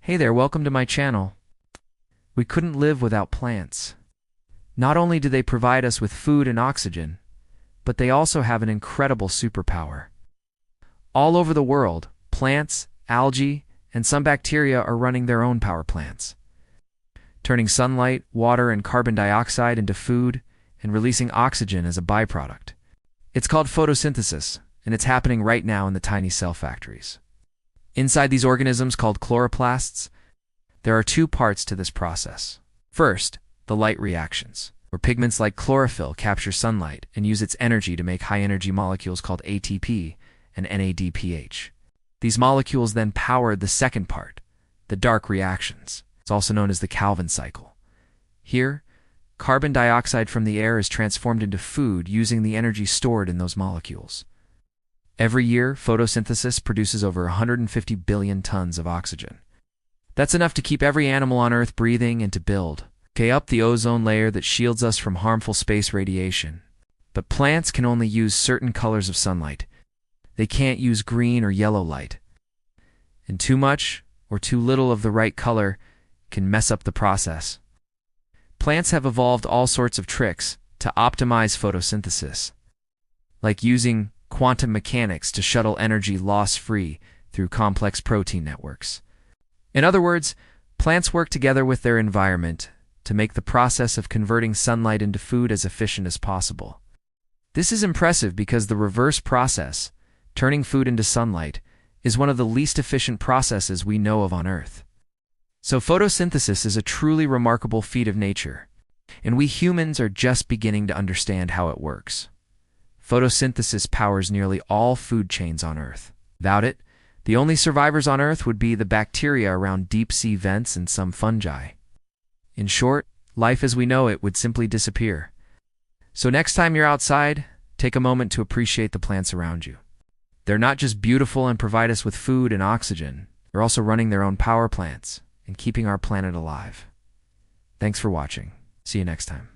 Hey there, welcome to my channel. We couldn't live without plants. Not only do they provide us with food and oxygen, but they also have an incredible superpower. All over the world, plants, algae, and some bacteria are running their own power plants, turning sunlight, water, and carbon dioxide into food and releasing oxygen as a byproduct. It's called photosynthesis, and it's happening right now in the tiny cell factories. Inside these organisms called chloroplasts, there are two parts to this process. First, the light reactions, where pigments like chlorophyll capture sunlight and use its energy to make high-energy molecules called ATP and NADPH. These molecules then power the second part, the dark reactions. It's also known as the Calvin cycle. Here, carbon dioxide from the air is transformed into food using the energy stored in those molecules. Every year, photosynthesis produces over 150 billion tons of oxygen. That's enough to keep every animal on Earth breathing and to build up the ozone layer that shields us from harmful space radiation. But plants can only use certain colors of sunlight. They can't use green or yellow light. And too much or too little of the right color can mess up the process. Plants have evolved all sorts of tricks to optimize photosynthesis, like using quantum mechanics to shuttle energy loss-free through complex protein networks. In other words, plants work together with their environment to make the process of converting sunlight into food as efficient as possible. This is impressive because the reverse process, turning food into sunlight, is one of the least efficient processes we know of on Earth. So photosynthesis is a truly remarkable feat of nature, and we humans are just beginning to understand how it works. Photosynthesis powers nearly all food chains on Earth. Without it, the only survivors on Earth would be the bacteria around deep-sea vents and some fungi. In short, life as we know it would simply disappear. So next time you're outside, take a moment to appreciate the plants around you. They're not just beautiful and provide us with food and oxygen, they're also running their own power plants and keeping our planet alive. Thanks for watching. See you next time.